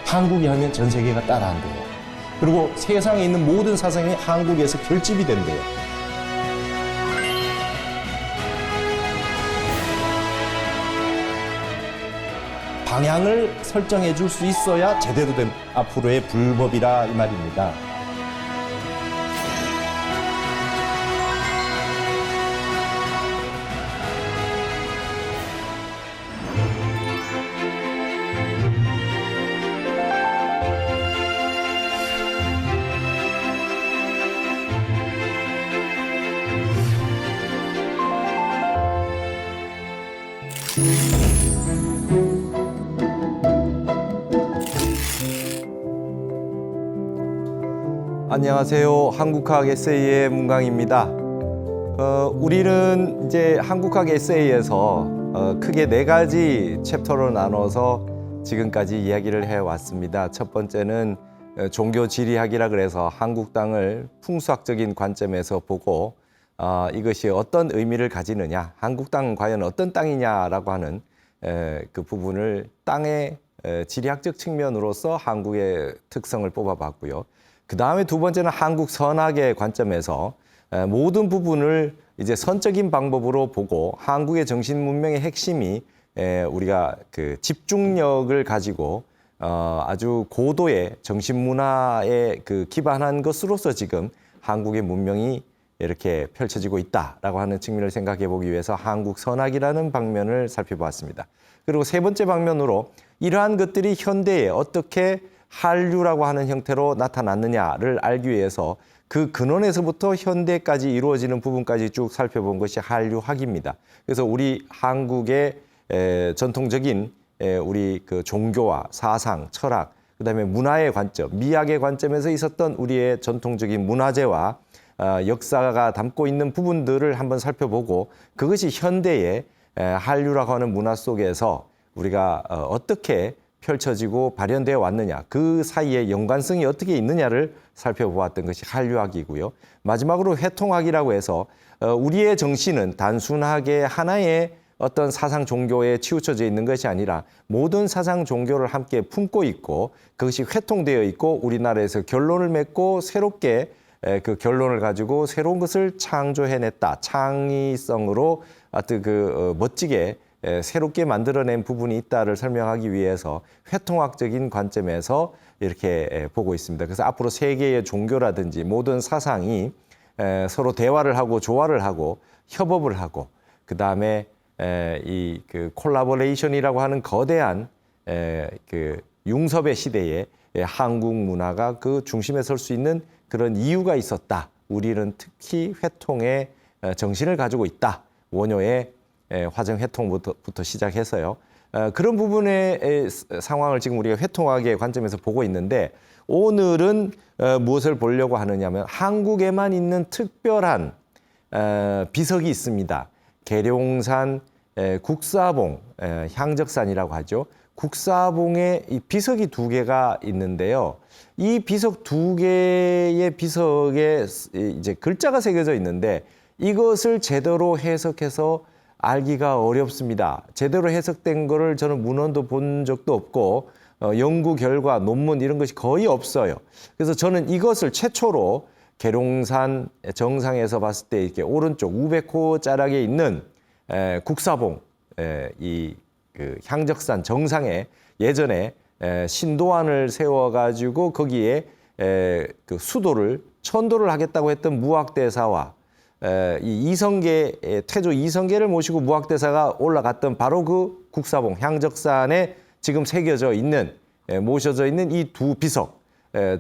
한국이 하면 전 세계가 따라한대요. 그리고 세상에 있는 모든 사상이 한국에서 결집이 된대요. 방향을 설정해 줄 수 있어야 제대로 된 앞으로의 불법이라 이 말입니다. 안녕하세요. 한국학 에세이의 문강입니다. 우리는 이제 한국학 에세이에서 크게 4가지 챕터로 나눠서 지금까지 이야기를 해왔습니다. 첫 번째는 종교 지리학이라 그래서 한국 땅을 풍수학적인 관점에서 보고 이것이 어떤 의미를 가지느냐, 한국 땅은 과연 어떤 땅이냐라고 하는 그 부분을 땅의 지리학적 측면으로서 한국의 특성을 뽑아봤고요. 그 다음에 두 번째는 한국 선학의 관점에서 모든 부분을 이제 선적인 방법으로 보고 한국의 정신 문명의 핵심이 우리가 그 집중력을 가지고 아주 고도의 정신 문화에 그 기반한 것으로서 지금 한국의 문명이 이렇게 펼쳐지고 있다라고 하는 측면을 생각해 보기 위해서 한국 선학이라는 방면을 살펴보았습니다. 그리고 세 번째 방면으로 이러한 것들이 현대에 어떻게 한류라고 하는 형태로 나타났느냐를 알기 위해서 그 근원에서부터 현대까지 이루어지는 부분까지 쭉 살펴본 것이 한류학입니다. 그래서 우리 한국의 전통적인 우리 그 종교와 사상, 철학, 그다음에 문화의 관점, 미학의 관점에서 있었던 우리의 전통적인 문화재와 역사가 담고 있는 부분들을 한번 살펴보고 그것이 현대의 한류라고 하는 문화 속에서 우리가 어떻게 펼쳐지고 발현되어 왔느냐, 그 사이에 연관성이 어떻게 있느냐를 살펴보았던 것이 한류학이고요. 마지막으로 회통학이라고 해서 우리의 정신은 단순하게 하나의 어떤 사상 종교에 치우쳐져 있는 것이 아니라 모든 사상 종교를 함께 품고 있고 그것이 회통되어 있고 우리나라에서 결론을 맺고 새롭게 그 결론을 가지고 새로운 것을 창조해냈다. 창의성으로 하여튼 멋지게 새롭게 만들어낸 부분이 있다를 설명하기 위해서 회통학적인 관점에서 이렇게 보고 있습니다. 그래서 앞으로 세계의 종교라든지 모든 사상이 서로 대화를 하고 조화를 하고 협업을 하고 그 다음에 이 그 콜라보레이션이라고 하는 거대한 그 융섭의 시대에 한국 문화가 그 중심에 설 수 있는 그런 이유가 있었다. 우리는 특히 회통의 정신을 가지고 있다. 원효의 화정 회통부터 시작해서요. 그런 부분의 상황을 지금 우리가 회통학의 관점에서 보고 있는데 오늘은 무엇을 보려고 하느냐면 한국에만 있는 특별한 비석이 있습니다. 계룡산 국사봉, 향적산이라고 하죠. 국사봉에 이 비석이 2개가 있는데요. 이 비석 2개의 비석에 이제 글자가 새겨져 있는데 이것을 제대로 해석해서 알기가 어렵습니다. 제대로 해석된 거를 저는 문헌도 본 적도 없고 연구 결과, 논문 이런 것이 거의 없어요. 그래서 저는 이것을 최초로 계룡산 정상에서 봤을 때 이렇게 오른쪽 우백호 자락에 있는 국사봉, 이 그 향적산 정상에 예전에 신도안을 세워가지고 거기에 그 수도를 천도를 하겠다고 했던 무학대사와 이 이성계 태조 이성계를 모시고 무학대사가 올라갔던 바로 그 국사봉 향적산에 지금 새겨져 있는 모셔져 있는 이 2 비석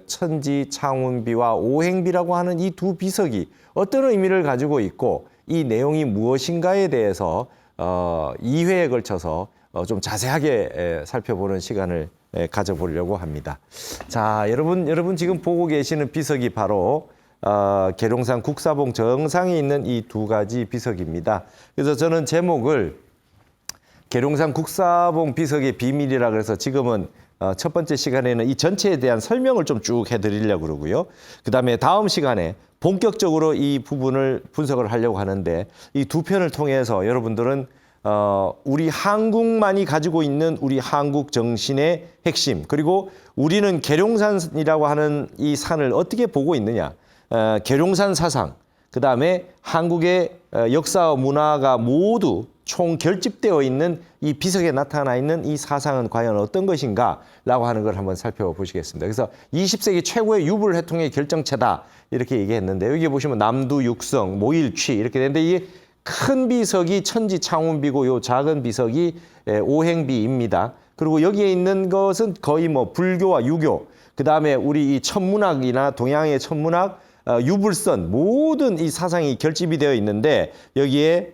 천지 창운비와 오행비라고 하는 이 2 비석이 어떤 의미를 가지고 있고 이 내용이 무엇인가에 대해서 2회에 걸쳐서 좀 자세하게 살펴보는 시간을 가져보려고 합니다. 자, 여러분 지금 보고 계시는 비석이 바로 계룡산 국사봉 정상에 있는 이 2가지 비석입니다. 그래서 저는 제목을 계룡산 국사봉 비석의 비밀이라 그래서 지금은 첫 번째 시간에는 이 전체에 대한 설명을 좀 쭉 해드리려고 그러고요. 그 다음에 다음 시간에 본격적으로 이 부분을 분석을 하려고 하는데 이 2편을 통해서 여러분들은 우리 한국만이 가지고 있는 우리 한국 정신의 핵심, 그리고 우리는 계룡산이라고 하는 이 산을 어떻게 보고 있느냐. 계룡산 사상, 그 다음에 한국의 역사와 문화가 모두 총 결집되어 있는 이 비석에 나타나 있는 이 사상은 과연 어떤 것인가라고 하는 걸 한번 살펴보시겠습니다. 그래서 20세기 최고의 유불회통의 결정체다 이렇게 얘기했는데, 여기 보시면 남두, 육성, 모일취 이렇게 되는데, 이 큰 비석이 천지창운비고 요 작은 비석이 오행비입니다. 그리고 여기에 있는 것은 거의 뭐 불교와 유교, 그 다음에 우리 이 천문학이나 동양의 천문학, 유불선 모든 이 사상이 결집이 되어 있는데, 여기에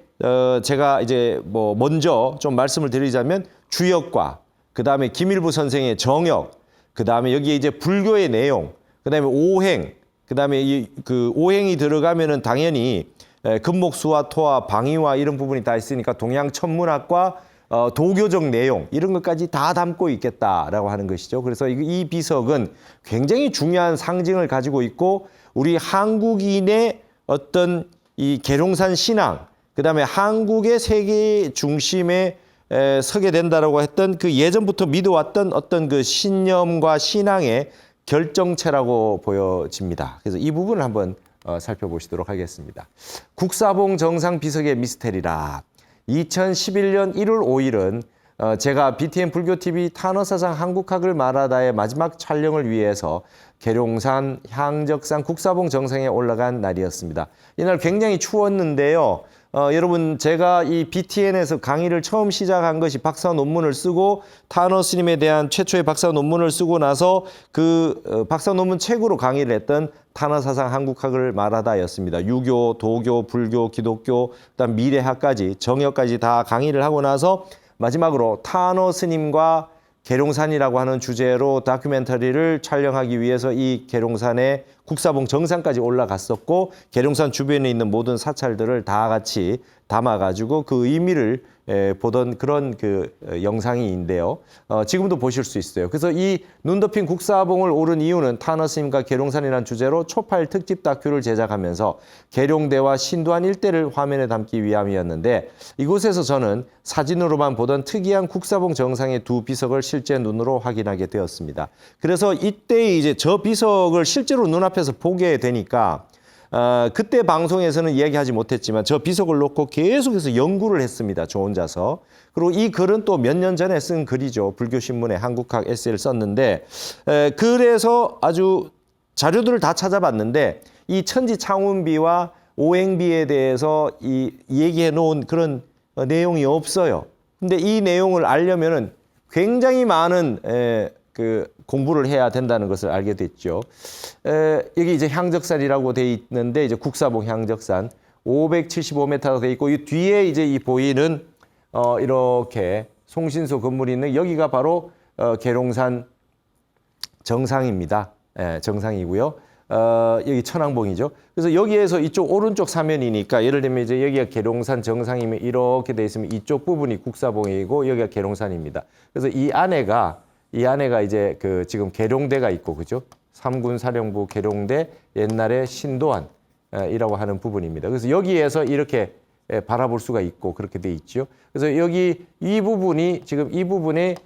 제가 이제 뭐 먼저 좀 말씀을 드리자면 주역과, 그 다음에 김일부 선생의 정역, 그 다음에 여기에 이제 불교의 내용, 그 다음에 오행, 그 다음에 그 오행이 들어가면은 당연히 금목수와 토와 방위와 이런 부분이 다 있으니까 동양 천문학과 도교적 내용 이런 것까지 다 담고 있겠다라고 하는 것이죠. 그래서 이 비석은 굉장히 중요한 상징을 가지고 있고, 우리 한국인의 어떤 이 계룡산 신앙, 그다음에 한국의 세계 중심에 서게 된다라고 했던 그 예전부터 믿어왔던 어떤 그 신념과 신앙의 결정체라고 보여집니다. 그래서 이 부분을 한번 살펴보시도록 하겠습니다. 국사봉 정상 비석의 미스테리라. 2011년 1월 5일은 제가 BTN 불교TV 탄어사상 한국학을 말하다의 마지막 촬영을 위해서 계룡산 향적산 국사봉 정상에 올라간 날이었습니다. 이날 굉장히 추웠는데요. 여러분, 제가 이 BTN에서 강의를 처음 시작한 것이 박사 논문을 쓰고 타너 스님에 대한 최초의 박사 논문을 쓰고 나서 그 박사 논문 책으로 강의를 했던 타너사상 한국학을 말하다였습니다. 유교, 도교, 불교, 기독교, 그다음 미래학까지 정역까지 다 강의를 하고 나서 마지막으로 타너 스님과 계룡산이라고 하는 주제로 다큐멘터리를 촬영하기 위해서 이 계룡산의 국사봉 정상까지 올라갔었고, 계룡산 주변에 있는 모든 사찰들을 다 같이 담아가지고 그 의미를 보던 그런 그 영상인데요. 지금도 보실 수 있어요. 그래서 이 눈 덮인 국사봉을 오른 이유는 타너 스님과 계룡산이라는 주제로 초팔 특집 다큐를 제작하면서 계룡대와 신도안 일대를 화면에 담기 위함이었는데, 이곳에서 저는 사진으로만 보던 특이한 국사봉 정상의 두 비석을 실제 눈으로 확인하게 되었습니다. 그래서 이때 이제 저 비석을 실제로 눈앞에서 보게 되니까 그때 방송에서는 이야기하지 못했지만 저 비석을 놓고 계속해서 연구를 했습니다. 저 혼자서. 그리고 이 글은 또 몇 년 전에 쓴 글이죠. 불교신문에 한국학 에세이를 썼는데, 그래서 아주 자료들을 다 찾아봤는데 이 천지창운비와 오행비에 대해서 얘기해 놓은 그런 내용이 없어요. 근데 이 내용을 알려면은 굉장히 많은 그 공부를 해야 된다는 것을 알게 됐죠. 여기 이제 향적산이라고 돼 있는데, 이제 국사봉 향적산 575m가 돼 있고, 이 뒤에 이제 이 보이는 이렇게 송신소 건물이 있는 여기가 바로 계룡산 정상입니다. 정상이고요. 여기 천왕봉이죠. 그래서 여기에서 이쪽 오른쪽 사면이니까, 예를 들면 이제 여기가 계룡산 정상이면 이렇게 돼 있으면 이쪽 부분이 국사봉이고 여기가 계룡산입니다. 그래서 이 안에가 이제 그 지금 계룡대가 있고, 그죠? 삼군 사령부 계룡대, 옛날에 신도안이라고 하는 부분입니다. 그래서 여기에서 이렇게 바라볼 수가 있고 그렇게 돼 있죠. 그래서 여기 이 부분이 지금 이 부분에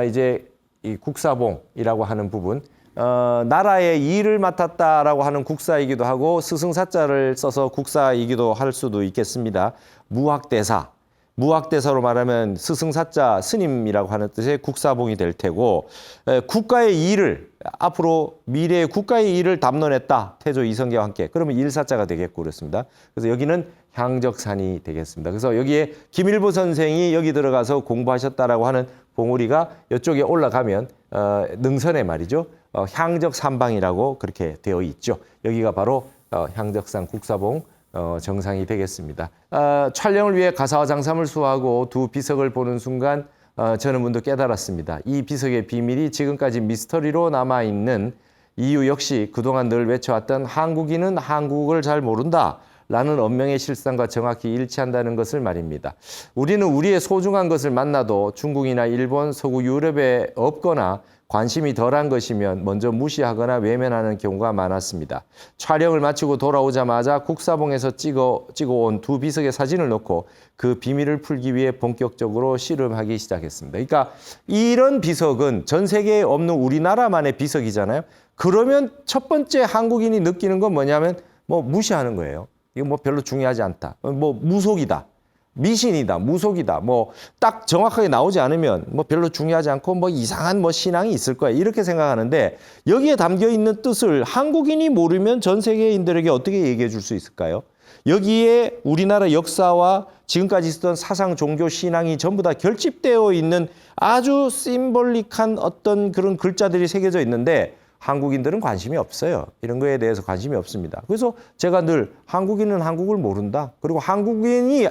이제 이 국사봉이라고 하는 부분, 나라의 일을 맡았다라고 하는 국사이기도 하고 스승사자를 써서 국사이기도 할 수도 있겠습니다. 무학대사로 말하면 스승사자 스님이라고 하는 뜻의 국사봉이 될 테고, 국가의 일을 앞으로 미래의 국가의 일을 담론했다. 태조 이성계와 함께. 그러면 일사자가 되겠고 그렇습니다. 그래서 여기는 향적산이 되겠습니다. 그래서 여기에 김일부 선생이 여기 들어가서 공부하셨다라고 하는 봉우리가 이쪽에 올라가면 능선에 말이죠. 향적산방이라고 그렇게 되어 있죠. 여기가 바로 향적산 국사봉 정상이 되겠습니다. 촬영을 위해 가사와 장삼을 수하고 두 비석을 보는 순간 저는 문득 깨달았습니다. 이 비석의 비밀이 지금까지 미스터리로 남아있는 이유 역시 그동안 늘 외쳐왔던 한국인은 한국을 잘 모른다 라는 언명의 실상과 정확히 일치한다는 것을 말입니다. 우리는 우리의 소중한 것을 만나도 중국이나 일본, 서구 유럽에 없거나 관심이 덜한 것이면 먼저 무시하거나 외면하는 경우가 많았습니다. 촬영을 마치고 돌아오자마자 국사봉에서 찍어온 두 비석의 사진을 놓고 그 비밀을 풀기 위해 본격적으로 씨름하기 시작했습니다. 그러니까 이런 비석은 전 세계에 없는 우리나라만의 비석이잖아요. 그러면 첫 번째 한국인이 느끼는 건 뭐냐면 뭐 무시하는 거예요. 이거 뭐 별로 중요하지 않다. 뭐 무속이다. 미신이다, 무속이다, 뭐 딱 정확하게 나오지 않으면 뭐 별로 중요하지 않고 뭐 이상한 뭐 신앙이 있을 거야 이렇게 생각하는데 여기에 담겨 있는 뜻을 한국인이 모르면 전 세계인들에게 어떻게 얘기해 줄 수 있을까요? 여기에 우리나라 역사와 지금까지 있었던 사상, 종교, 신앙이 전부 다 결집되어 있는 아주 심볼릭한 어떤 그런 글자들이 새겨져 있는데 한국인들은 관심이 없어요. 이런 거에 대해서 관심이 없습니다. 그래서 제가 늘 한국인은 한국을 모른다. 그리고 한국인이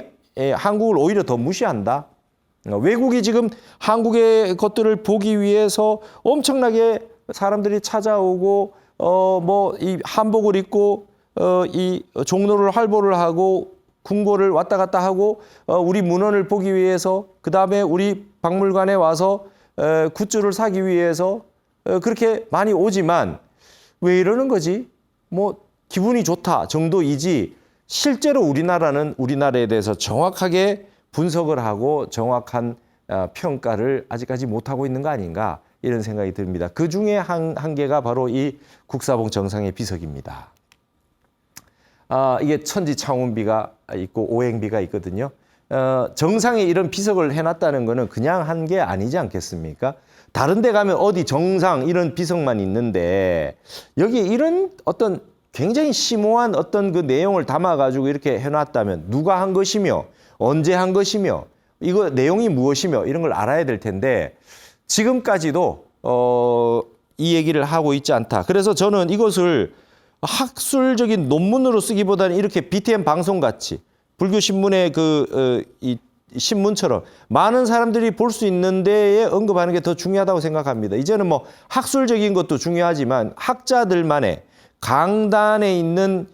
한국을 오히려 더 무시한다. 외국이 지금 한국의 것들을 보기 위해서 엄청나게 사람들이 찾아오고 뭐 이 한복을 입고 이 종로를 활보를 하고 궁궐을 왔다 갔다 하고 우리 문헌을 보기 위해서 그다음에 우리 박물관에 와서 굿즈를 사기 위해서 그렇게 많이 오지만 왜 이러는 거지? 뭐 기분이 좋다 정도이지 실제로 우리나라는 우리나라에 대해서 정확하게 분석을 하고 정확한 평가를 아직까지 못하고 있는 거 아닌가 이런 생각이 듭니다. 그 중에 한 개가 바로 이 국사봉 정상의 비석입니다. 이게 천지창운비가 있고 오행비가 있거든요. 정상에 이런 비석을 해놨다는 거는 그냥 한 게 아니지 않겠습니까? 다른 데 가면 어디 정상 이런 비석만 있는데 여기 이런 어떤 굉장히 심오한 어떤 그 내용을 담아가지고 이렇게 해놨다면 누가 한 것이며 언제 한 것이며 이거 내용이 무엇이며 이런 걸 알아야 될 텐데 지금까지도 이 얘기를 하고 있지 않다. 그래서 저는 이것을 학술적인 논문으로 쓰기보다는 이렇게 BTN 방송같이 불교 신문의 이 신문처럼 많은 사람들이 볼 수 있는 데에 언급하는 게 더 중요하다고 생각합니다. 이제는 뭐 학술적인 것도 중요하지만 학자들만의 강단에 있는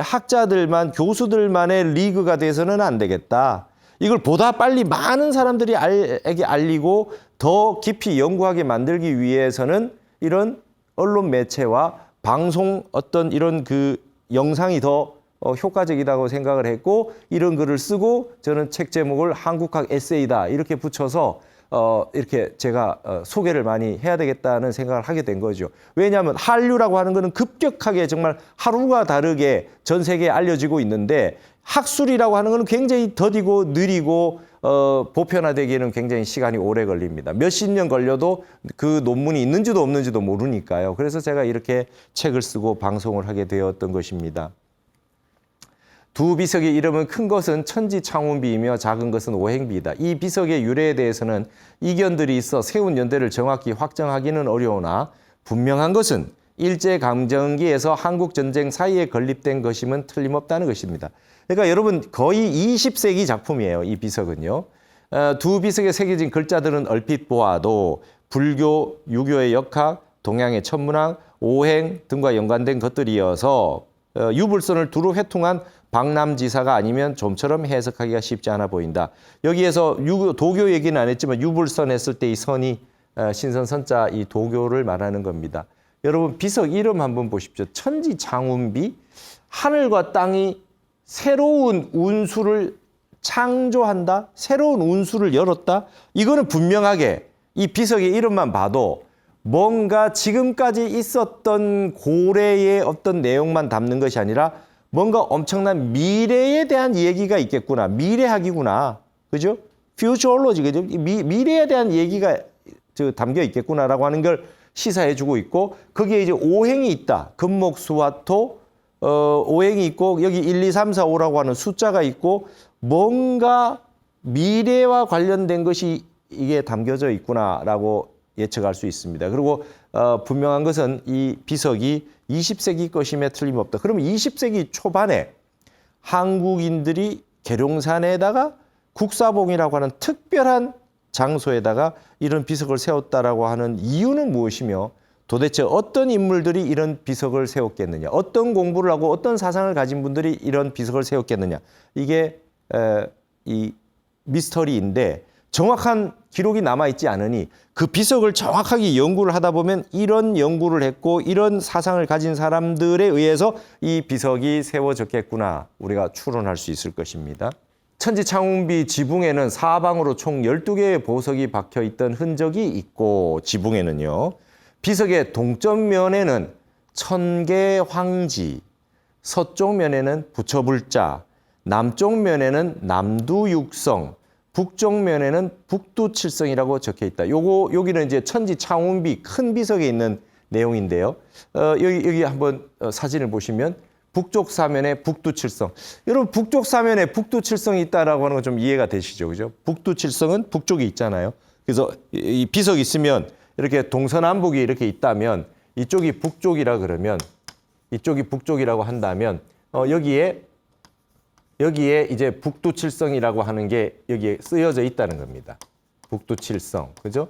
학자들만 교수들만의 리그가 돼서는 안 되겠다. 이걸 보다 빨리 많은 사람들에게 알리고 더 깊이 연구하게 만들기 위해서는 이런 언론 매체와 방송 어떤 이런 그 영상이 더 효과적이라고 생각을 했고 이런 글을 쓰고 저는 책 제목을 한국학 에세이다 이렇게 붙여서 이렇게 제가 소개를 많이 해야 되겠다는 생각을 하게 된 거죠. 왜냐하면 한류라고 하는 거는 급격하게 정말 하루가 다르게 전 세계에 알려지고 있는데 학술이라고 하는 거는 굉장히 더디고 느리고 보편화되기에는 굉장히 시간이 오래 걸립니다. 몇십 년 걸려도 그 논문이 있는지도 없는지도 모르니까요. 그래서 제가 이렇게 책을 쓰고 방송을 하게 되었던 것입니다. 두 비석의 이름은 큰 것은 천지창운비이며 작은 것은 오행비이다. 이 비석의 유래에 대해서는 이견들이 있어 세운 연대를 정확히 확정하기는 어려우나 분명한 것은 일제강점기에서 한국전쟁 사이에 건립된 것임은 틀림없다는 것입니다. 그러니까 여러분 거의 20세기 작품이에요. 이 비석은요. 두 비석에 새겨진 글자들은 얼핏 보아도 불교, 유교의 역학, 동양의 천문학, 오행 등과 연관된 것들이어서 유불선을 두루 회통한 박남지사가 아니면 좀처럼 해석하기가 쉽지 않아 보인다. 여기에서 도교 얘기는 안 했지만 유불선 했을 때 이 선이 신선선자 이 도교를 말하는 겁니다. 여러분 비석 이름 한번 보십시오. 천지창운비, 하늘과 땅이 새로운 운수를 창조한다, 새로운 운수를 열었다. 이거는 분명하게 이 비석의 이름만 봐도 뭔가 지금까지 있었던 고래의 어떤 내용만 담는 것이 아니라 뭔가 엄청난 미래에 대한 얘기가 있겠구나. 미래학이구나. 그죠? 퓨처올로지, 그죠? 미래에 대한 얘기가 담겨 있겠구나라고 하는 걸 시사해주고 있고 거기에 이제 오행이 있다. 금목수화토 오행이 있고 여기 1, 2, 3, 4, 5라고 하는 숫자가 있고 뭔가 미래와 관련된 것이 이게 담겨져 있구나라고 예측할 수 있습니다. 그리고 분명한 것은 이 비석이 20세기 것임에 틀림없다. 그러면 20세기 초반에 한국인들이 계룡산에다가 국사봉이라고 하는 특별한 장소에다가 이런 비석을 세웠다라고 하는 이유는 무엇이며 도대체 어떤 인물들이 이런 비석을 세웠겠느냐, 어떤 공부를 하고 어떤 사상을 가진 분들이 이런 비석을 세웠겠느냐, 이게 이 미스터리인데 정확한 기록이 남아있지 않으니 그 비석을 정확하게 연구를 하다 보면 이런 연구를 했고 이런 사상을 가진 사람들에 의해서 이 비석이 세워졌겠구나 우리가 추론할 수 있을 것입니다. 천지창운비 지붕에는 사방으로 총 12개의 보석이 박혀 있던 흔적이 있고 지붕에는요. 비석의 동쪽 면에는 천계황지, 서쪽 면에는 부처불자, 남쪽 면에는 남두육성, 북쪽 면에는 북두칠성이라고 적혀 있다. 여기는 이제 천지창운비 큰 비석에 있는 내용인데요. 여기 한번 사진을 보시면 북쪽 사면에 북두칠성. 여러분 북쪽 사면에 북두칠성이 있다라고 하는 건 좀 이해가 되시죠, 그죠? 북두칠성은 북쪽에 있잖아요. 그래서 이 비석이 있으면 이렇게 동서남북이 이렇게 있다면 이쪽이 북쪽이라 그러면 이쪽이 북쪽이라고 한다면 여기에 이제 북두칠성이라고 하는 게 여기에 쓰여져 있다는 겁니다. 북두칠성, 그죠?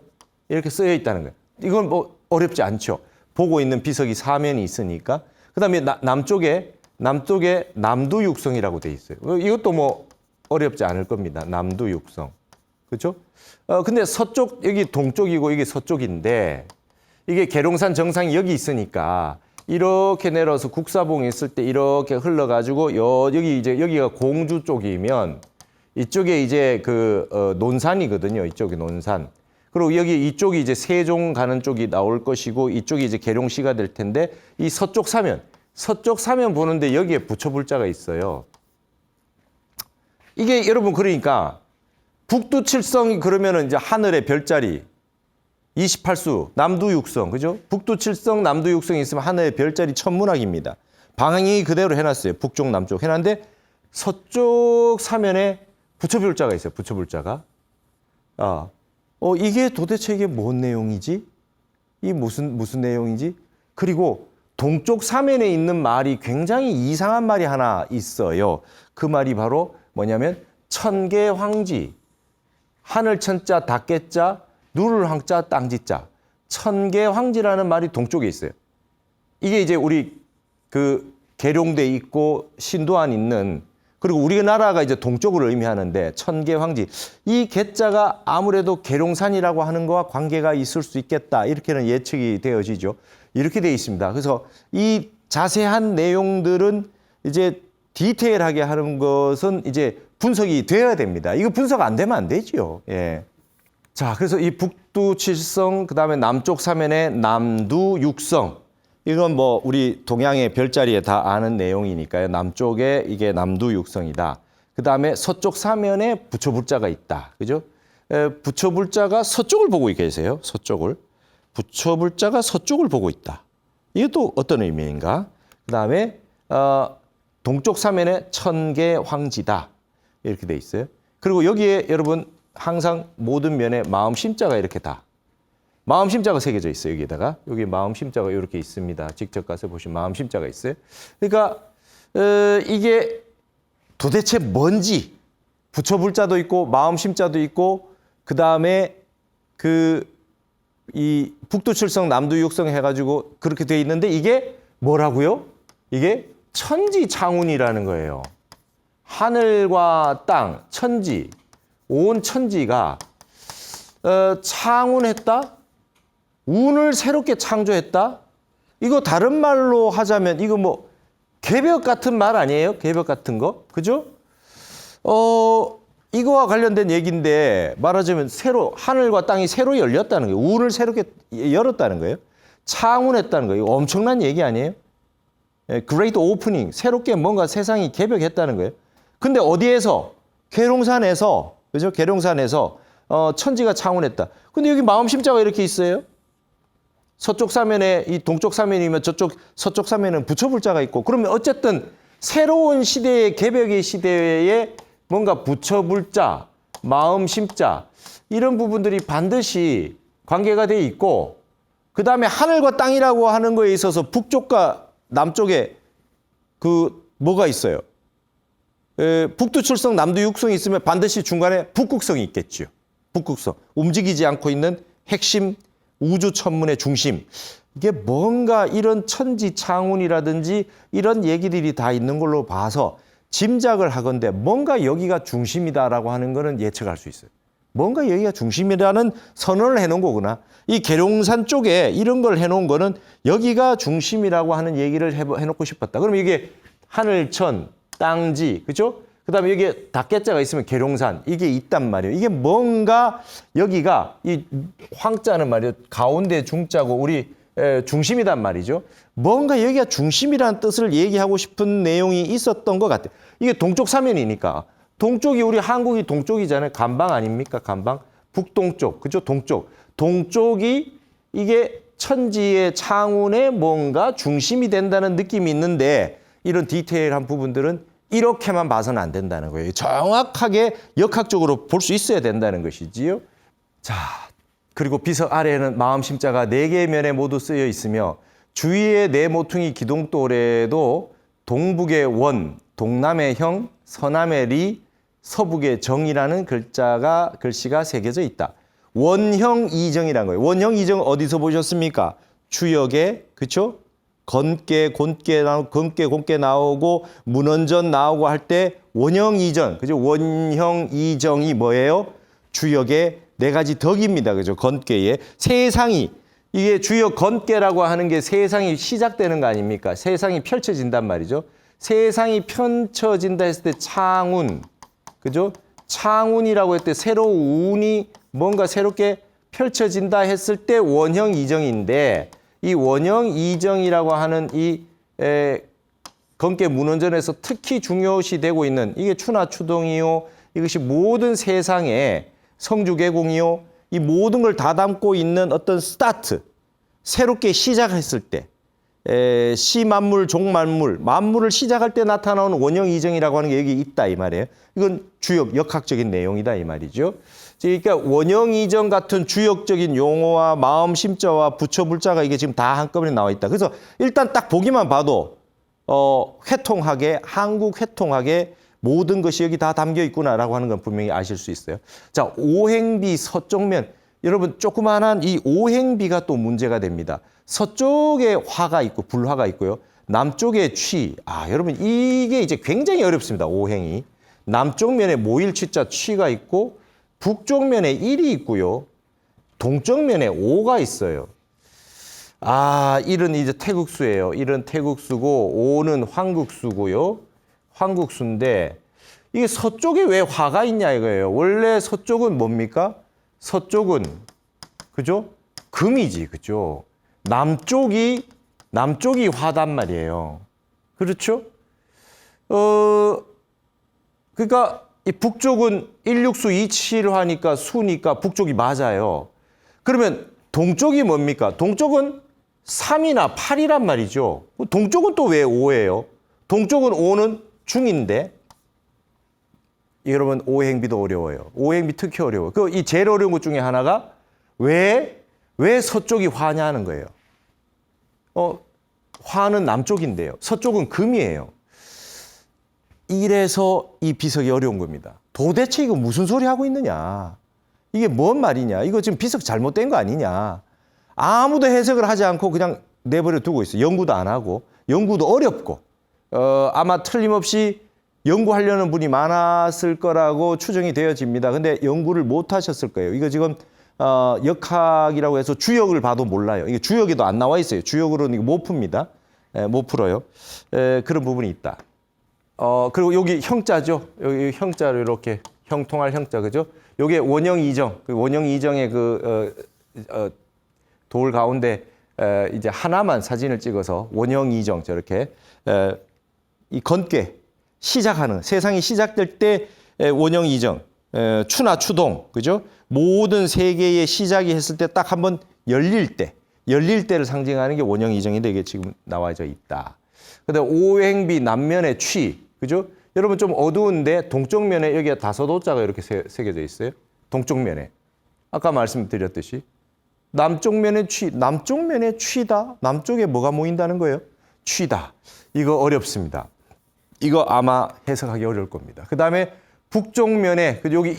이렇게 쓰여 있다는 거예요. 이건 뭐 어렵지 않죠. 보고 있는 비석이 사면이 있으니까. 그다음에 남쪽에 남두육성이라고 돼 있어요. 이것도 뭐 어렵지 않을 겁니다. 남두육성, 그렇죠? 근데 서쪽 여기 동쪽이고 이게 서쪽인데 이게 계룡산 정상이 여기 있으니까. 이렇게 내려서 국사봉에 있을 때 이렇게 흘러가지고 여기가 공주 쪽이면 이쪽에 이제 논산이거든요. 이쪽이 논산. 그리고 이쪽이 이제 세종 가는 쪽이 나올 것이고 이쪽이 이제 계룡시가 될 텐데 이 서쪽 사면 보는데 여기에 부처불자가 있어요. 이게 여러분 그러니까 북두칠성이 그러면은 이제 하늘의 별자리 28수, 남두육성, 그죠? 북두칠성, 남두육성이 있으면 하늘의 별자리 천문학입니다. 방향이 그대로 해놨어요. 북쪽, 남쪽 해놨는데 서쪽 사면에 부처불자가 있어요. 부처불자가. 이게 도대체 이게 뭔 내용이지? 이 무슨 내용이지? 그리고 동쪽 사면에 있는 말이 굉장히 이상한 말이 하나 있어요. 그 말이 바로 뭐냐면 천계황지, 하늘 천자, 닭개자, 누를 황자, 땅지자, 천계황지라는 말이 동쪽에 있어요. 이게 이제 우리 계룡대 있고 신도안 있는 그리고 우리나라가 이제 동쪽을 의미하는데 천계황지 이 개자가 아무래도 계룡산이라고 하는 거와 관계가 있을 수 있겠다 이렇게는 예측이 되어지죠. 이렇게 되어 있습니다. 그래서 이 자세한 내용들은 이제 디테일하게 하는 것은 이제 분석이 되어야 됩니다. 이거 분석 안 되면 안 되죠. 예. 자, 그래서 이 북두칠성, 그 다음에 남쪽 사면의 남두육성. 이건 뭐 우리 동양의 별자리에 다 아는 내용이니까요. 남쪽에 이게 남두육성이다. 그 다음에 서쪽 사면에 부처불자가 있다. 그죠? 부처불자가 서쪽을 보고 계세요. 서쪽을. 부처불자가 서쪽을 보고 있다. 이게 또 어떤 의미인가? 그 다음에 동쪽 사면에 천계황지다. 이렇게 돼 있어요. 그리고 여기에 여러분 항상 모든 면에 마음심자가 이렇게 다. 마음심자가 새겨져 있어요. 여기에다가. 여기 마음심자가 이렇게 있습니다. 직접 가서 보시면 마음심자가 있어요. 그러니까 이게 도대체 뭔지 부처불자도 있고 마음심자도 있고 그 다음에 이 북두칠성 남두육성 해가지고 그렇게 돼 있는데 이게 뭐라고요? 이게 천지창운이라는 거예요. 하늘과 땅, 천지, 온 천지가 창운했다? 운을 새롭게 창조했다? 이거 다른 말로 하자면 이거 뭐 개벽 같은 말 아니에요? 개벽 같은 거? 그죠? 이거와 관련된 얘기인데 말하자면 하늘과 땅이 새로 열렸다는 거예요. 운을 새롭게 열었다는 거예요. 창운했다는 거예요. 엄청난 얘기 아니에요? 그레이트 오프닝, 새롭게 뭔가 세상이 개벽했다는 거예요. 근데 어디에서? 계룡산에서, 그죠? 계룡산에서 천지가 창운했다. 근데 여기 마음심자가 이렇게 있어요. 서쪽 사면에 이 동쪽 사면이면 서쪽 사면은 부처불자가 있고 그러면 어쨌든 새로운 시대의 개벽의 시대에 뭔가 부처불자, 마음심자 이런 부분들이 반드시 관계가 돼 있고 그 다음에 하늘과 땅이라고 하는 거에 있어서 북쪽과 남쪽에 뭐가 있어요? 북두칠성, 남두육성이 있으면 반드시 중간에 북극성이 있겠죠. 북극성. 움직이지 않고 있는 핵심 우주 천문의 중심. 이게 뭔가 이런 천지창운이라든지 이런 얘기들이 다 있는 걸로 봐서 짐작을 하건대 뭔가 여기가 중심이다라고 하는 거는 예측할 수 있어요. 뭔가 여기가 중심이라는 선언을 해놓은 거구나. 이 계룡산 쪽에 이런 걸 해놓은 거는 여기가 중심이라고 하는 얘기를 해놓고 싶었다. 그럼 이게 하늘천, 땅지, 그죠? 그 다음에 여기에 닭개자가 있으면 계룡산, 이게 있단 말이에요. 이게 뭔가 여기가 이 황자는 말이에요. 가운데 중자고 우리 중심이단 말이죠. 뭔가 여기가 중심이라는 뜻을 얘기하고 싶은 내용이 있었던 것 같아요. 이게 동쪽 사면이니까. 동쪽이 우리 한국이 동쪽이잖아요. 간방 아닙니까? 간방. 북동쪽. 그죠? 동쪽. 동쪽이 이게 천지의 창운의 뭔가 중심이 된다는 느낌이 있는데 이런 디테일한 부분들은 이렇게만 봐서는 안 된다는 거예요. 정확하게 역학적으로 볼 수 있어야 된다는 것이지요. 자, 그리고 비석 아래에는 마음심자가 4개의 면에 모두 쓰여 있으며 주위의 네 모퉁이 기둥돌에도 동북의 원, 동남의 형, 서남의 리, 서북의 정이라는 글씨가 새겨져 있다. 원형 이정이라는 거예요. 원형 이정 어디서 보셨습니까? 주역에, 그렇죠? 건께, 곤께 나오고 문헌전 나오고 할 때 원형 이정, 그죠? 원형 이정이 뭐예요? 주역의 4가지 덕입니다. 그죠? 건께에 세상이 이게 주역 건께라고 하는 게 세상이 시작되는 거 아닙니까? 세상이 펼쳐진단 말이죠. 세상이 펼쳐진다 했을 때 창운, 그죠? 창운이라고 했을 때 새로운 운이 뭔가 새롭게 펼쳐진다 했을 때 원형 이정인데 이 원형 이정이라고 하는 이 건께 문헌전에서 특히 중요시 되고 있는 이게 추나추동이요. 이것이 모든 세상에 성주개공이요. 이 모든 걸 다 담고 있는 어떤 스타트, 새롭게 시작했을 때 시만물, 종만물, 만물을 시작할 때 나타나오는 원형 이정이라고 하는 게 여기 있다 이 말이에요. 이건 주역, 역학적인 내용이다 이 말이죠. 그러니까 원형 이정 같은 주역적인 용어와 마음 심자와 부처 불자가 이게 지금 다 한꺼번에 나와 있다. 그래서 일단 딱 보기만 봐도 회통하게, 한국 회통하게 모든 것이 여기 다 담겨 있구나라고 하는 건 분명히 아실 수 있어요. 자, 오행비 서쪽면, 여러분 조그만한 이 오행비가 또 문제가 됩니다. 서쪽에 화가 있고 불화가 있고요. 남쪽에 취. 여러분 이게 이제 굉장히 어렵습니다. 오행이. 남쪽 면에 모일취자 취가 있고 북쪽 면에 일이 있고요. 동쪽 면에 오가 있어요. 일은 이제 태국수예요. 일은 태국수고 오는 황국수고요. 황국수인데 이게 서쪽에 왜 화가 있냐 이거예요. 원래 서쪽은 뭡니까? 서쪽은 그죠? 금이지, 그죠? 남쪽이 화단 말이에요. 그렇죠? 그러니까 이 북쪽은 일육수 이칠화니까 수니까 북쪽이 맞아요. 그러면 동쪽이 뭡니까? 동쪽은 3이나 8이란 말이죠. 동쪽은 또 왜 5예요? 동쪽은 5는 중인데 여러분 오행비도 어려워요. 오행비 특히 어려워요. 이 제일 어려운 것 중에 하나가 왜 서쪽이 화냐 하는 거예요. 화는 남쪽인데요. 서쪽은 금이에요. 이래서 이 비석이 어려운 겁니다. 도대체 이거 무슨 소리 하고 있느냐. 이게 뭔 말이냐. 이거 지금 비석 잘못된 거 아니냐. 아무도 해석을 하지 않고 그냥 내버려 두고 있어요. 연구도 안 하고. 연구도 어렵고. 아마 틀림없이 연구하려는 분이 많았을 거라고 추정이 되어집니다. 근데 연구를 못 하셨을 거예요. 이거 지금 역학이라고 해서 주역을 봐도 몰라요. 이게 주역에도 안 나와 있어요. 주역으로는 이거 못 풉니다. 못 풀어요. 그런 부분이 있다. 그리고 여기 형자죠. 여기 형자로 이렇게 형통할 형자, 그죠? 요게 원형 이정. 원형 이정의 돌 가운데 이제 하나만 사진을 찍어서 원형 이정 저렇게 이 건께 시작하는 세상이 시작될 때 원형 이정, 추나 추동, 그죠? 모든 세계의 시작이 했을 때 딱 한번 열릴 때를 상징하는 게 원형 이정인데 이게 지금 나와져 있다. 그다음 오행비 남면의 취, 그죠? 여러분 좀 어두운데 동쪽 면에 여기가 다소도자가 이렇게 새겨져 있어요. 동쪽 면에 아까 말씀드렸듯이 남쪽 면에 취다. 남쪽에 뭐가 모인다는 거예요? 취다. 이거 어렵습니다. 이거 아마 해석하기 어려울 겁니다. 그 다음에 북쪽 면에 여기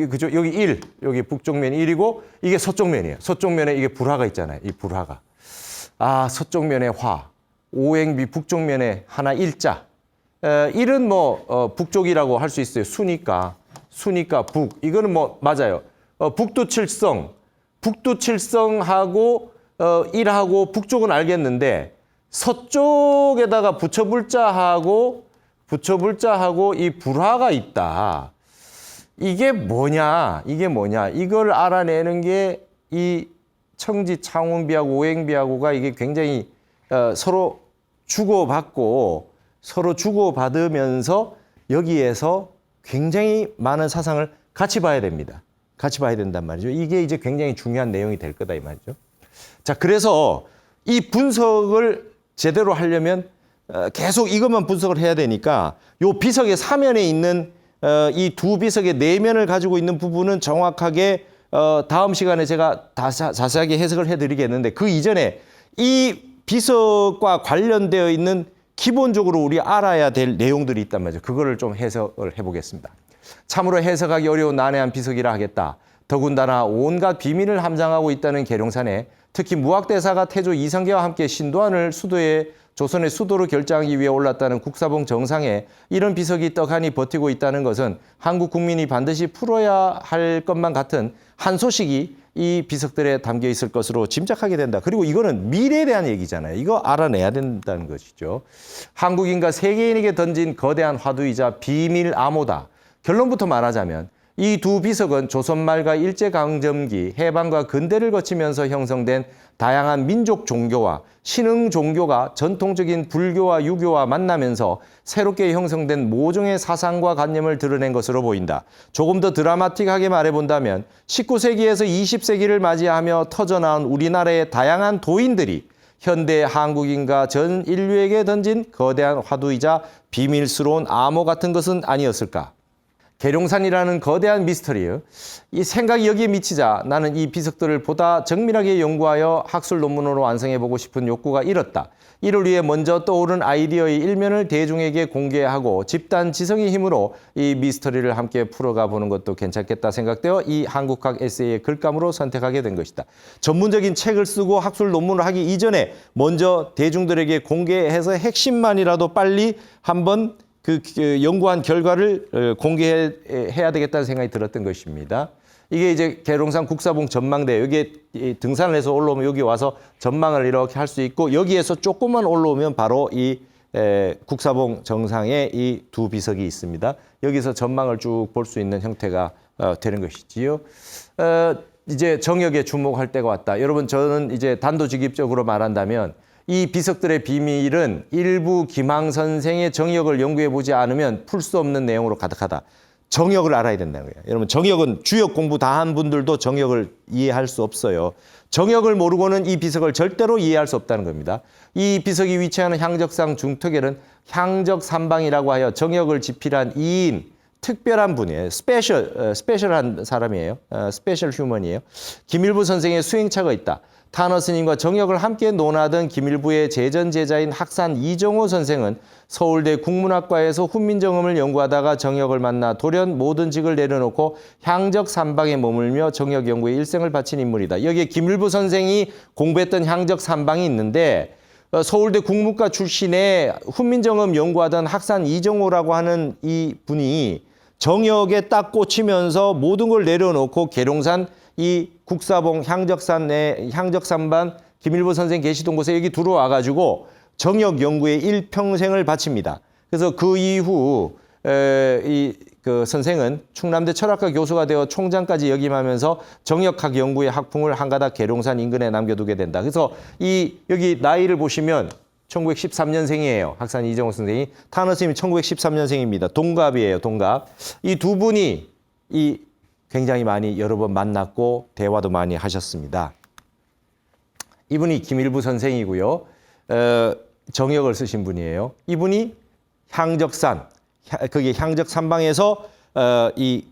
그죠? 여기 1, 여기 북쪽 면이 1이고 이게 서쪽 면이에요. 서쪽 면에 이게 불화가 있잖아요. 이 불화가 서쪽 면에 화, 오행비 북쪽 면에 하나 일자. 일은 북쪽이라고 할 수 있어요. 수니까 북. 이거는 맞아요. 북두칠성하고 일하고 북쪽은 알겠는데 서쪽에다가 부처불자하고 이 불화가 있다. 이게 뭐냐? 이걸 알아내는 게 이 청지 창운비하고 오행비하고가 이게 굉장히 서로 주고받으면서 여기에서 굉장히 많은 사상을 같이 봐야 됩니다. 같이 봐야 된단 말이죠. 이게 이제 굉장히 중요한 내용이 될 거다 이 말이죠. 자, 그래서 이 분석을 제대로 하려면 계속 이것만 분석을 해야 되니까 요 비석의 사면에 있는 이 두 비석의 내면을 가지고 있는 부분은 정확하게 다음 시간에 제가 자세하게 해석을 해드리겠는데 그 이전에 이 비석과 관련되어 있는 기본적으로 우리 알아야 될 내용들이 있단 말이죠. 그거를 좀 해석을 해보겠습니다. 참으로 해석하기 어려운 난해한 비석이라 하겠다. 더군다나 온갖 비밀을 함장하고 있다는 계룡산에 특히 무학대사가 태조 이성계와 함께 신도안을 조선의 수도로 결정하기 위해 올랐다는 국사봉 정상에 이런 비석이 떡하니 버티고 있다는 것은 한국 국민이 반드시 풀어야 할 것만 같은 한 소식이 이 비석들에 담겨 있을 것으로 짐작하게 된다. 그리고 이거는 미래에 대한 얘기잖아요. 이거 알아내야 된다는 것이죠. 한국인과 세계인에게 던진 거대한 화두이자 비밀 암호다. 결론부터 말하자면 이 두 비석은 조선 말과 일제강점기 해방과 근대를 거치면서 형성된 다양한 민족 종교와 신흥 종교가 전통적인 불교와 유교와 만나면서 새롭게 형성된 모종의 사상과 관념을 드러낸 것으로 보인다. 조금 더 드라마틱하게 말해본다면 19세기에서 20세기를 맞이하며 터져나온 우리나라의 다양한 도인들이 현대 한국인과 전 인류에게 던진 거대한 화두이자 비밀스러운 암호 같은 것은 아니었을까? 계룡산이라는 거대한 미스터리요. 이 생각이 여기에 미치자 나는 이 비석들을 보다 정밀하게 연구하여 학술 논문으로 완성해보고 싶은 욕구가 일었다. 이를 위해 먼저 떠오른 아이디어의 일면을 대중에게 공개하고 집단 지성의 힘으로 이 미스터리를 함께 풀어가 보는 것도 괜찮겠다 생각되어 이 한국학 에세이의 글감으로 선택하게 된 것이다. 전문적인 책을 쓰고 학술 논문을 하기 이전에 먼저 대중들에게 공개해서 핵심만이라도 빨리 한번 그 연구한 결과를 공개해야 되겠다는 생각이 들었던 것입니다. 이게 이제 계룡산 국사봉 전망대, 여기에 등산을 해서 올라오면 여기 와서 전망을 이렇게 할 수 있고 여기에서 조금만 올라오면 바로 이 국사봉 정상에 이 두 비석이 있습니다. 여기서 전망을 쭉 볼 수 있는 형태가 되는 것이지요. 이제 정역에 주목할 때가 왔다. 여러분, 저는 이제 단도직입적으로 말한다면 이 비석들의 비밀은 일부 김항 선생의 정역을 연구해 보지 않으면 풀 수 없는 내용으로 가득하다. 정역을 알아야 된다는 거예요. 여러분, 정역은 주역 공부 다 한 분들도 정역을 이해할 수 없어요. 정역을 모르고는 이 비석을 절대로 이해할 수 없다는 겁니다. 이 비석이 위치하는 향적상 중턱에는 향적삼방이라고 하여 정역을 집필한 2인, 특별한 분이에요. 스페셜한 사람이에요. 스페셜 휴먼이에요. 김일부 선생의 수행차가 있다. 타너 스님과 정역을 함께 논하던 김일부의 재전 제자인 학산 이정호 선생은 서울대 국문학과에서 훈민정음을 연구하다가 정역을 만나 돌연 모든 직을 내려놓고 향적 삼방에 머물며 정역 연구에 일생을 바친 인물이다. 여기에 김일부 선생이 공부했던 향적 삼방이 있는데 서울대 국문과 출신의 훈민정음 연구하던 학산 이정호라고 하는 이 분이 정역에 딱 꽂히면서 모든 걸 내려놓고 계룡산 이 국사봉 향적산반 김일부 선생 계시던 곳에 여기 들어와가지고 정역 연구에 일평생을 바칩니다. 그래서 그 이후 그 선생은 충남대 철학과 교수가 되어 총장까지 역임하면서 정역학 연구의 학풍을 한가닥 계룡산 인근에 남겨두게 된다. 그래서 여기 나이를 보시면 1913년생이에요. 학산 이정호 선생이. 타너 스님이 1913년생입니다. 동갑이에요. 동갑. 이 두 분이 굉장히 많이 여러 번 만났고 대화도 많이 하셨습니다. 이분이 김일부 선생이고요. 정역을 쓰신 분이에요. 이분이 거기 향적삼방에서 이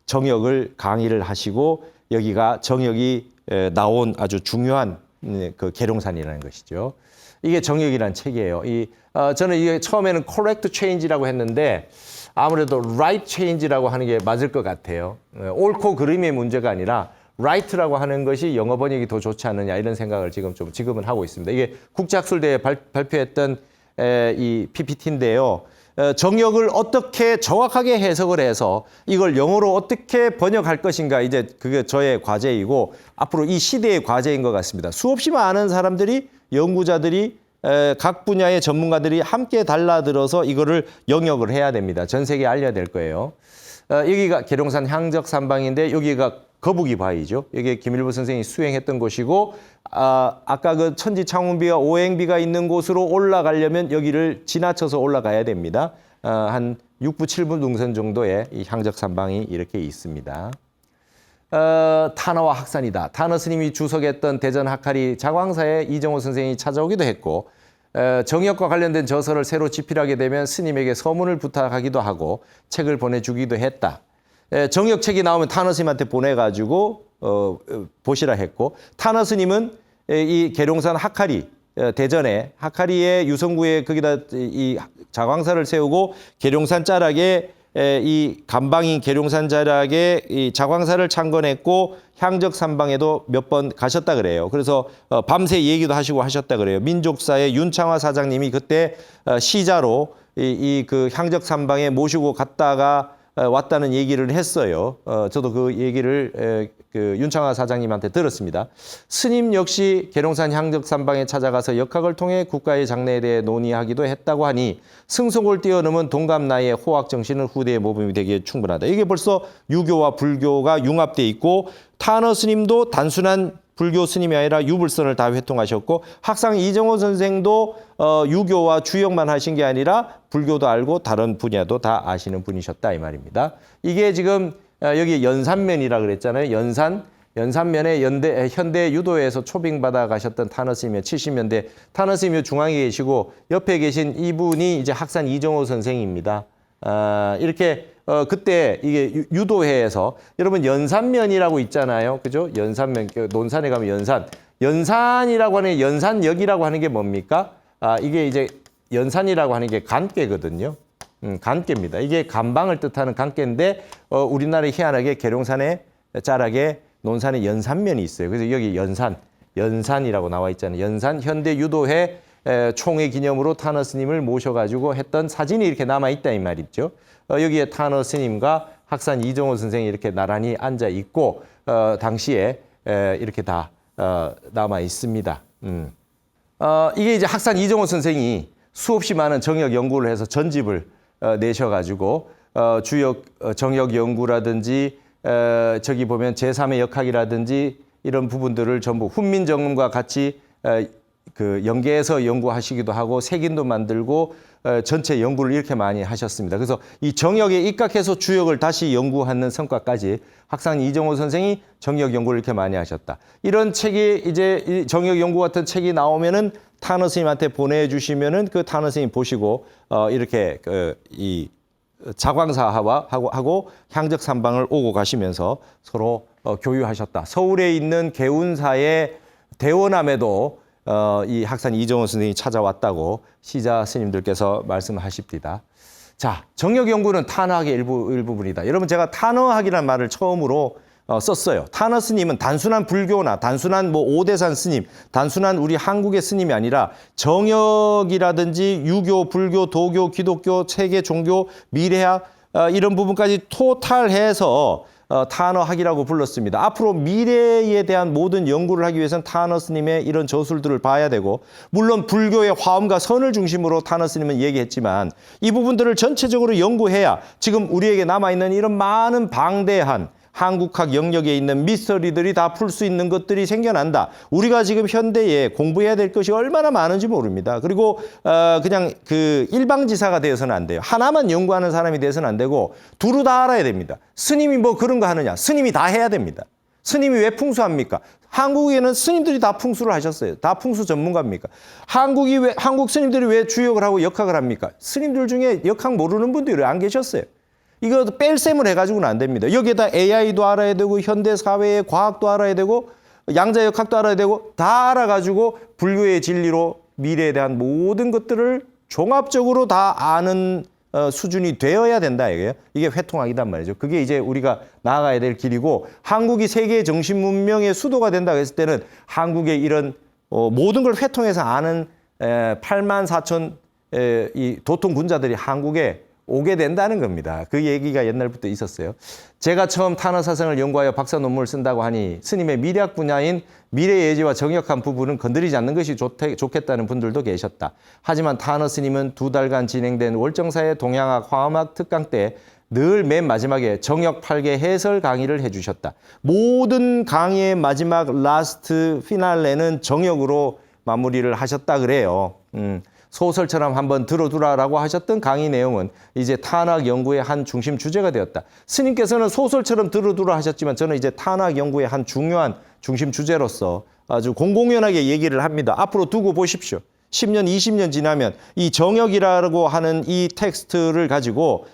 정역을 강의를 하시고 여기가 정역이 나온 아주 중요한 그 계룡산이라는 것이죠. 이게 정역이라는 책이에요. 저는 이게 처음에는 correct change라고 했는데 아무래도 right change라고 하는 게 맞을 것 같아요. 옳고 그름의 문제가 아니라 write라고 하는 것이 영어 번역이 더 좋지 않느냐 이런 생각을 지금은 하고 있습니다. 이게 국제학술대에 발표했던 이 PPT인데요. 정역을 어떻게 정확하게 해석을 해서 이걸 영어로 어떻게 번역할 것인가 이제 그게 저의 과제이고 앞으로 이 시대의 과제인 것 같습니다. 수없이 많은 사람들이 연구자들이 각 분야의 전문가들이 함께 달라들어서 이거를 영역을 해야 됩니다. 전 세계에 알려야 될 거예요. 여기가 계룡산 향적산방인데 여기가 거북이 바위죠. 여기 김일부 선생이 수행했던 곳이고 아까 그 천지창운비와 오행비가 있는 곳으로 올라가려면 여기를 지나쳐서 올라가야 됩니다. 한 6부 7부 능선 정도의 이 향적산방이 이렇게 있습니다. 탄어와 학산이다. 탄어 스님이 주석했던 대전 학하리 자광사에 이정호 선생이 찾아오기도 했고 정역과 관련된 저서를 새로 집필하게 되면 스님에게 서문을 부탁하기도 하고 책을 보내주기도 했다. 정역 책이 나오면 탄어 스님한테 보내가지고 보시라 했고 탄어 스님은 이 계룡산 학하리 대전에 학하리의 유성구에 거기다 이 자광사를 세우고 계룡산 자락에 이 감방인 계룡산 자락에 이 자광사를 창건했고 향적산방에도 몇 번 가셨다 그래요. 그래서 밤새 얘기도 하시고 하셨다 그래요. 민족사의 윤창화 사장님이 그때 시자로 그 향적산방에 모시고 갔다가 왔다는 얘기를 했어요. 저도 그 얘기를 그 윤창화 사장님한테 들었습니다. 스님 역시 계룡산 향적산방에 찾아가서 역학을 통해 국가의 장래에 대해 논의하기도 했다고 하니 승속을 뛰어넘은 동갑 나이의 호학 정신은 후대의 모범이 되기에 충분하다. 이게 벌써 유교와 불교가 융합돼 있고 탄어 스님도 단순한 불교 스님이 아니라 유불선을 다 회통하셨고 학상 이정호 선생도 유교와 주역만 하신 게 아니라 불교도 알고 다른 분야도 다 아시는 분이셨다 이 말입니다. 이게 지금 여기 연산면이라 그랬잖아요. 연산면에 현대 유도에서 초빙받아 가셨던 탄어 스님의 70년대 탄어 스님이 중앙에 계시고 옆에 계신 이분이 이제 학산 이정호 선생입니다. 이렇게 그때 이게 유도회에서 여러분 연산면이라고 있잖아요. 그죠? 연산면 논산에 가면 연산이라고 하는 연산역이라고 하는 게 뭡니까? 이게 이제 연산이라고 하는 게 간께거든요. 간께입니다. 이게 간방을 뜻하는 간께인데 우리나라에 희한하게 계룡산의 자락에 논산에 연산면이 있어요. 그래서 여기 연산이라고 나와 있잖아요. 연산 현대 유도회 총회 기념으로 탄어 스님을 모셔가지고 했던 사진이 이렇게 남아 있다 이 말이죠. 여기에 탄어 스님과 학산 이정호 선생이 이렇게 나란히 앉아 있고 당시에 이렇게 다 남아 있습니다. 이게 이제 학산 이정호 선생이 수없이 많은 정역 연구를 해서 전집을 내셔가지고 주역 정역 연구라든지 저기 보면 제3의 역학이라든지 이런 부분들을 전부 훈민정음과 같이 그 연계해서 연구하시기도 하고 색인도 만들고 전체 연구를 이렇게 많이 하셨습니다. 그래서 이 정역에 입각해서 주역을 다시 연구하는 성과까지 학상 이정호 선생이 정역 연구를 이렇게 많이 하셨다. 이런 책이 이제 정역 연구 같은 책이 나오면은 탄어 스님한테 보내주시면은 그 탄어 스님 보시고 이렇게 이 자광사하고 향적산방을 오고 가시면서 서로 교유하셨다. 서울에 있는 개운사의 대원암에도 이 학산 이정호 선생이 찾아왔다고 시자 스님들께서 말씀하십니다. 자, 정역 연구는 탄어학의 일부분이다. 여러분 제가 탄어학이라는 말을 처음으로 썼어요. 탄어 스님은 단순한 불교나 단순한 뭐 오대산 스님, 단순한 우리 한국의 스님이 아니라 정역이라든지 유교, 불교, 도교, 기독교, 세계 종교, 미래학 이런 부분까지 토탈해서 탄어학이라고 불렀습니다. 앞으로 미래에 대한 모든 연구를 하기 위해서는 탄어 스님의 이런 저술들을 봐야 되고 물론 불교의 화엄과 선을 중심으로 탄어 스님은 얘기했지만 이 부분들을 전체적으로 연구해야 지금 우리에게 남아있는 이런 많은 방대한 한국학 영역에 있는 미스터리들이 다 풀 수 있는 것들이 생겨난다. 우리가 지금 현대에 공부해야 될 것이 얼마나 많은지 모릅니다. 그리고 그냥 그 일방지사가 되어서는 안 돼요. 하나만 연구하는 사람이 되어서는 안 되고 두루 다 알아야 됩니다. 스님이 뭐 그런 거 하느냐? 스님이 다 해야 됩니다. 스님이 왜 풍수합니까? 한국에는 스님들이 다 풍수를 하셨어요. 다 풍수 전문가입니까? 한국 스님들이 왜 주역을 하고 역학을 합니까? 스님들 중에 역학 모르는 분들이 안 계셨어요. 이거 뺄셈을 해가지고는 안 됩니다. 여기에다 AI도 알아야 되고 현대 사회의 과학도 알아야 되고 양자역학도 알아야 되고 다 알아가지고 불교의 진리로 미래에 대한 모든 것들을 종합적으로 다 아는 수준이 되어야 된다 이게요. 이게 회통학이란 말이죠. 그게 이제 우리가 나아가야 될 길이고 한국이 세계 정신 문명의 수도가 된다 했을 때는 한국의 이런 모든 걸 회통해서 아는 8만 4천 이 도통 군자들이 한국에 오게 된다는 겁니다. 그 얘기가 옛날부터 있었어요. 제가 처음 탄어 사상을 연구하여 박사 논문을 쓴다고 하니 스님의 미래학 분야인 미래 예지와 정역한 부분은 건드리지 않는 것이 좋겠다는 분들도 계셨다. 하지만 탄어 스님은 2달간 진행된 월정사의 동양학 화엄학 특강 때 늘 맨 마지막에 정역 8개 해설 강의를 해주셨다. 모든 강의의 마지막 라스트 피날레는 정역으로 마무리를 하셨다 그래요. 소설처럼 한번 들어두라라고 하셨던 강의 내용은 이제 탄학 연구의 한 중심 주제가 되었다. 스님께서는 소설처럼 들어두라 하셨지만 저는 이제 탄학 연구의 한 중요한 중심 주제로서 아주 공공연하게 얘기를 합니다. 앞으로 두고 보십시오. 10년, 20년 지나면 이 정역이라고 하는 이 텍스트를 가지고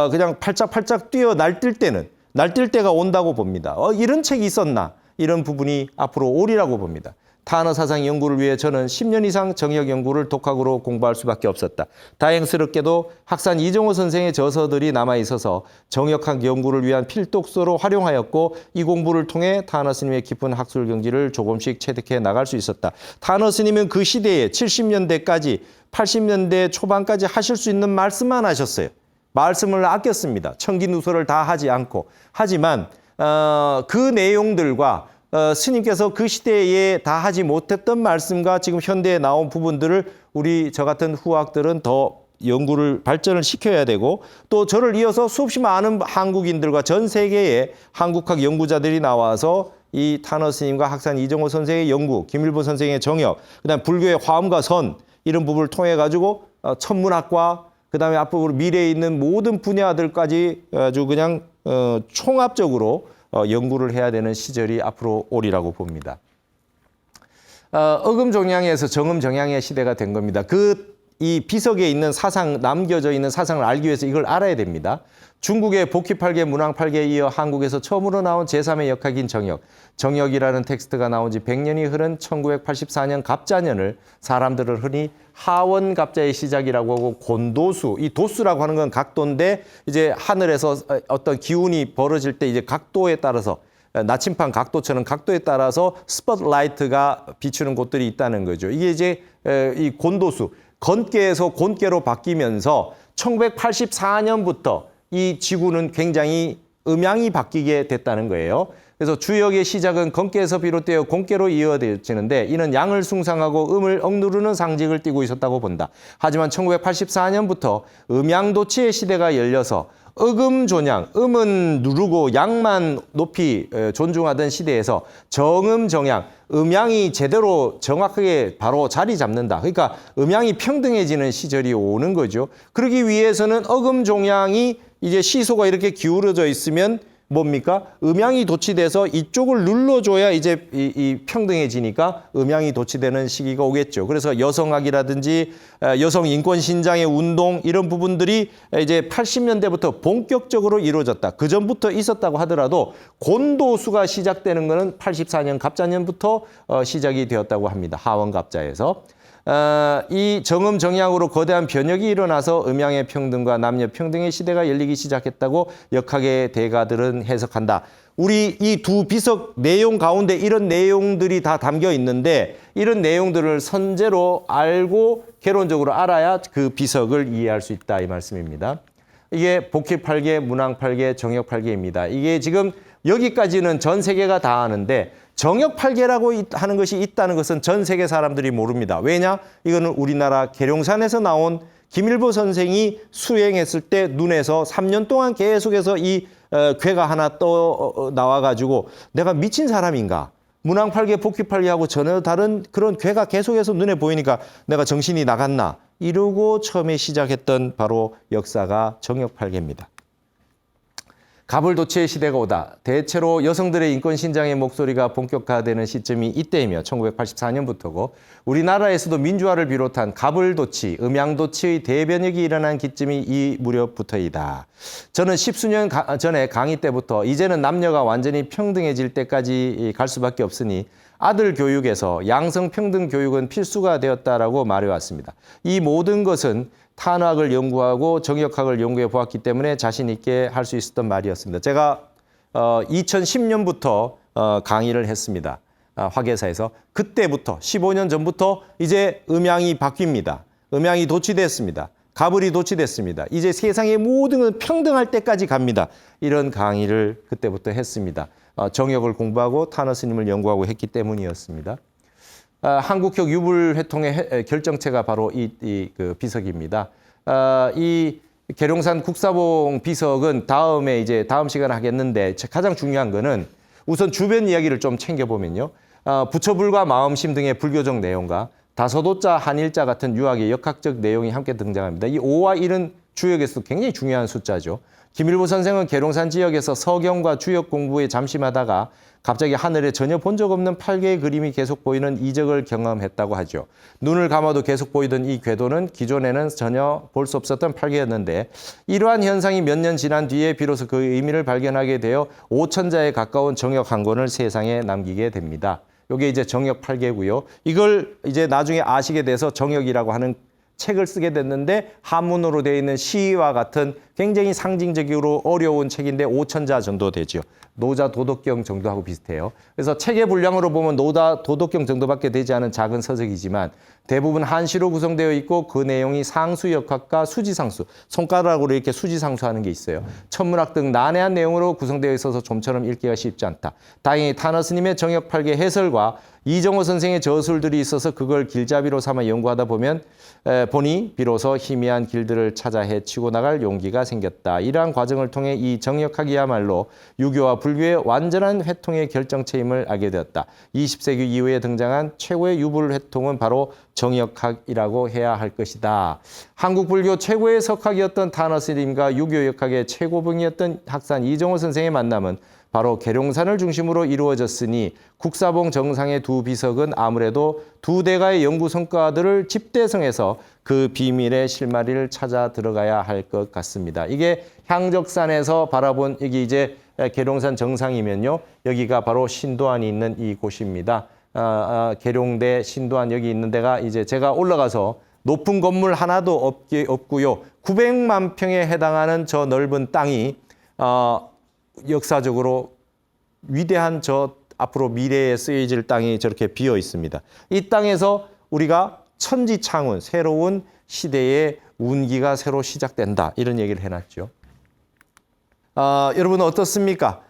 그냥 팔짝팔짝 뛰어 날뛸 때가 온다고 봅니다. 이런 책이 있었나? 이런 부분이 앞으로 오리라고 봅니다. 탄어 사상 연구를 위해 저는 10년 이상 정역 연구를 독학으로 공부할 수밖에 없었다. 다행스럽게도 학산 이정호 선생의 저서들이 남아있어서 정역학 연구를 위한 필독서로 활용하였고 이 공부를 통해 탄어 스님의 깊은 학술 경지를 조금씩 체득해 나갈 수 있었다. 탄어 스님은 그 시대에 70년대까지 80년대 초반까지 하실 수 있는 말씀만 하셨어요. 말씀을 아꼈습니다. 청기누설을 다 하지 않고. 하지만 그 내용들과 스님께서 그 시대에 다 하지 못했던 말씀과 지금 현대에 나온 부분들을 저 같은 후학들은 더 연구를 발전을 시켜야 되고 또 저를 이어서 수없이 많은 한국인들과 전 세계의 한국학 연구자들이 나와서 이 탄어 스님과 학산 이정호 선생의 연구, 김일보 선생의 정역, 그다음 불교의 화엄과 선 이런 부분을 통해 가지고 천문학과 그다음에 앞으로 미래에 있는 모든 분야들까지 아주 그냥 총합적으로 연구를 해야 되는 시절이 앞으로 오리라고 봅니다. 어금종양에서 정음정양의 시대가 된 겁니다. 이 비석에 있는 사상, 남겨져 있는 사상을 알기 위해서 이걸 알아야 됩니다. 중국의 복희팔계, 문왕팔계에 이어 한국에서 처음으로 나온 제3의 역학인 정역. 정역이라는 텍스트가 나온 지 100년이 흐른 1984년 갑자년을 사람들은 흔히 하원갑자의 시작이라고 하고 곤도수, 이 도수라고 하는 건 각도인데 이제 하늘에서 어떤 기운이 벌어질 때 이제 각도에 따라서 나침반 각도처럼 각도에 따라서 스포트라이트가 비추는 곳들이 있다는 거죠. 이게 이제 이 곤도수, 건계에서 곤계로 바뀌면서 1984년부터 이 지구는 굉장히 음양이 바뀌게 됐다는 거예요. 그래서 주역의 시작은 건계에서 비롯되어 곤계로 이어지는데 이는 양을 숭상하고 음을 억누르는 상징을 띠고 있었다고 본다. 하지만 1984년부터 음양도치의 시대가 열려서 어금존양, 음은 누르고 양만 높이 존중하던 시대에서 정음정양, 음양이 제대로 정확하게 바로 자리 잡는다. 그러니까 음양이 평등해지는 시절이 오는 거죠. 그러기 위해서는 어금종양이 이제 시소가 이렇게 기울어져 있으면 뭡니까? 음양이 도취돼서 이쪽을 눌러줘야 이제 이 평등해지니까 음양이 도취되는 시기가 오겠죠. 그래서 여성학이라든지 여성 인권 신장의 운동 이런 부분들이 이제 80년대부터 본격적으로 이루어졌다. 그 전부터 있었다고 하더라도 곤도수가 시작되는 것은 84년 갑자년부터 시작이 되었다고 합니다. 하원갑자에서. 이 정음정양으로 거대한 변혁이 일어나서 음양의 평등과 남녀 평등의 시대가 열리기 시작했다고 역학의 대가들은 해석한다. 우리 이 두 비석 내용 가운데 이런 내용들이 다 담겨 있는데 이런 내용들을 선제로 알고 개론적으로 알아야 그 비석을 이해할 수 있다 이 말씀입니다. 이게 복희팔계, 문왕팔계, 정역팔계입니다. 이게 지금 여기까지는 전 세계가 다 아는데 정역팔계라고 하는 것이 있다는 것은 전 세계 사람들이 모릅니다. 왜냐? 이거는 우리나라 계룡산에서 나온 김일보 선생이 수행했을 때 눈에서 3년 동안 계속해서 이 괴가 하나 떠 나와가지고 내가 미친 사람인가? 문왕팔계, 복희팔계하고 전혀 다른 그런 괴가 계속해서 눈에 보이니까 내가 정신이 나갔나? 이러고 처음에 시작했던 바로 역사가 정역팔계입니다. 가불도치의 시대가 오다. 대체로 여성들의 인권 신장의 목소리가 본격화되는 시점이 이때이며 1984년부터고 우리나라에서도 민주화를 비롯한 가불도치, 음양도치의 대변혁이 일어난 기점이 이 무렵부터이다. 저는 10수년 전에 강의 때부터 이제는 남녀가 완전히 평등해질 때까지 갈 수밖에 없으니 아들 교육에서 양성평등 교육은 필수가 되었다라고 말해왔습니다. 이 모든 것은 탄학을 연구하고 정역학을 연구해 보았기 때문에 자신 있게 할 수 있었던 말이었습니다. 제가 2010년부터 강의를 했습니다. 화계사에서. 그때부터 15년 전부터 이제 음양이 바뀝니다. 음양이 도취됐습니다. 가불이 도취됐습니다. 이제 세상의 모든 건 평등할 때까지 갑니다. 이런 강의를 그때부터 했습니다. 정역을 공부하고 탄어 스님을 연구하고 했기 때문이었습니다. 한국형 유불회통의 결정체가 바로 그 비석입니다. 이 계룡산 국사봉 비석은 다음 시간에 하겠는데 가장 중요한 거는 우선 주변 이야기를 좀 챙겨보면요. 부처불과 마음심 등의 불교적 내용과 다서도자, 한일자 같은 유학의 역학적 내용이 함께 등장합니다. 이 5와 1은 주역에서도 굉장히 중요한 숫자죠. 김일보 선생은 계룡산 지역에서 서경과 주역 공부에 잠심하다가 갑자기 하늘에 전혀 본 적 없는 8개의 그림이 계속 보이는 이적을 경험했다고 하죠. 눈을 감아도 계속 보이던 이 궤도는 기존에는 전혀 볼 수 없었던 8개였는데 이러한 현상이 몇 년 지난 뒤에 비로소 그 의미를 발견하게 되어 5천자에 가까운 정역 한 권을 세상에 남기게 됩니다. 이게 이제 정역 8개고요. 이걸 이제 나중에 아시게 돼서 정역이라고 하는 책을 쓰게 됐는데 한문으로 되어 있는 시와 같은 굉장히 상징적으로 어려운 책인데 5천자 정도 되죠. 노자 도덕경 정도하고 비슷해요. 그래서 책의 분량으로 보면 노자 도덕경 정도밖에 되지 않은 작은 서적이지만 대부분 한시로 구성되어 있고 그 내용이 상수역학과 수지상수, 손가락으로 이렇게 수지상수하는 게 있어요. 천문학 등 난해한 내용으로 구성되어 있어서 좀처럼 읽기가 쉽지 않다. 다행히 탄어 스님의 정역 8개 해설과 이정호 선생의 저술들이 있어서 그걸 길잡이로 삼아 연구하다 보니 비로소 희미한 길들을 찾아 헤치고 나갈 용기가 생겼다. 이러한 과정을 통해 이 정역학이야말로 유교와 불교의 완전한 회통의 결정체임을 알게 되었다. 20세기 이후에 등장한 최고의 유불회통은 바로 정역학이라고 해야 할 것이다. 한국 불교 최고의 석학이었던 탄어 스님과 유교 역학의 최고봉이었던 학산 이정호 선생의 만남은 바로 계룡산을 중심으로 이루어졌으니 국사봉 정상의 두 비석은 아무래도 두 대가의 연구 성과들을 집대성해서 그 비밀의 실마리를 찾아 들어가야 할 것 같습니다. 이게 향적산에서 바라본 여기 이제 계룡산 정상이면요. 여기가 바로 신도안이 있는 이 곳입니다. 계룡대 신도안 여기 있는 데가 이제 제가 올라가서 높은 건물 하나도 없고요. 900만 평에 해당하는 저 넓은 땅이 역사적으로 위대한 저 앞으로 미래에 쓰여질 땅이 저렇게 비어 있습니다. 이 땅에서 우리가 천지창운, 새로운 시대의 운기가 새로 시작된다. 이런 얘기를 해놨죠. 여러분 어떻습니까?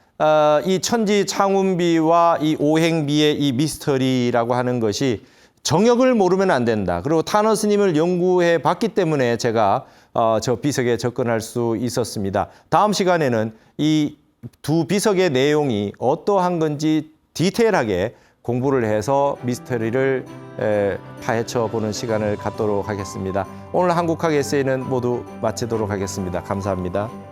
이 천지창운비와 이 오행비의 이 미스터리라고 하는 것이 정역을 모르면 안 된다. 그리고 탄어 스님을 연구해 봤기 때문에 제가 저 비석에 접근할 수 있었습니다. 다음 시간에는 이 두 비석의 내용이 어떠한 건지 디테일하게 공부를 해서 미스터리를 파헤쳐 보는 시간을 갖도록 하겠습니다. 오늘 한국학 에세이는 모두 마치도록 하겠습니다. 감사합니다.